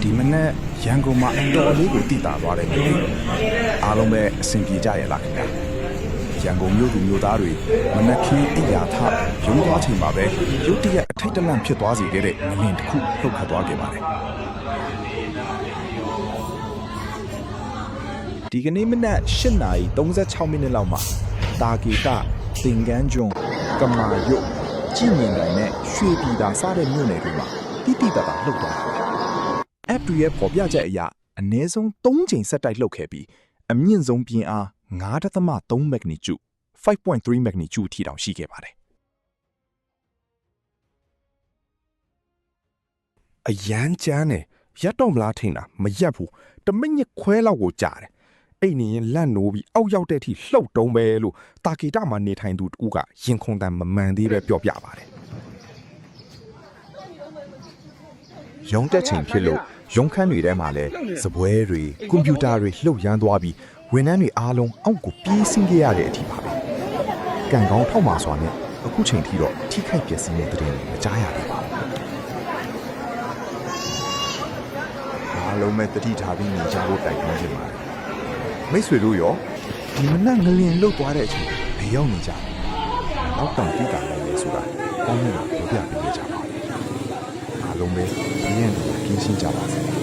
ဒီမနေ့ရန်ကုန်မှာတော်လေးကိုတည်တာသွားတယ်လေအားလုံးပဲအဆင်ပြေကြရလားခင်ဗျာရန်ကုန်မြို့သူမြို့သားတွေမနက်ခင်းအိယာထရုံးသွားချိန်မှာပဲရုတ်တရက်အထိတ်တလန့်ဖြစ်သွားစေခဲ့တဲ့ငလင်တစ်ခုလှုပ်ခတ်သွားခဲ့ပါတယ်ဒီကနေ့မနက်8:36မိနစ်လောက်မှာတာဂီတာသင်္ကန်းကျွန်းကမာရွတ်ကြည်မြင်တိုင်းနဲ့ရွှေပြည်သာစတဲ့မြို့နယ်တွေမှာတိတိတတ်တာလှုပ်သွားတာပဲ app တွေရဲ့ပေါ်ပြချက်အရအနည်းဆုံး3ချိန်ဆက်တိုက်လှုပ်ခဲ့ပြီးအမြင့်ဆုံးပြင်းအား9.3 magnitude 5.3 magnitude ထိတောင်ရှိခဲ့ပါတယ်အရန်ကျန်းတယ်ရက်တော့မလားထင်တာမရက်ဘူးတမိနစ်ခွဲလောက်ကိုကြာတယ်အဲ့နေရင်လန့်နိုးပြီးအောက်ရောက်တဲ့အထိလှုပ်တုံးပဲလို့တာကီတာမှာနေထိုင်သူတူကရင်ခုန်တန်မမှန်သေးပဲပြောပြပါတယ်ရုံးတက်ချိန်ဖြစ်လို့ရုံးခန်းတွေထဲမှာလည်းစပွဲတွေကွန်ပျူတာတွေလှုပ်ရမ်းသွားပြီးဝန်ထမ်းတွေအားလုံးအောက်ကိုပြေးဆင်းခဲ့ရတဲ့အထိပါပဲကံကောင်းထောက်မှာစွာနဲ့အခုချိန်ထိတော့ထိခိုက်ပျက်စီးတဲ့တဲ့တွေမကြားရသေးပါဘူးအားလုံးပဲတတိထားပြီးနေကြဖို့တိုက်တွန်းချင်ပါတယ်မိတ်ဆွေတို့ရောဒီမနက်ငလင်လှုပ်သွားတဲ့အချိန်ဘယ်ရောက်နေကြလဲနောက်တောင်တိတာလည်းလေဆိုတာကောင်းနေတာပြောပြပေးကြပါဦးအားလုံးပဲဘင်းရင်ကင်းရှင်းကြပါစေ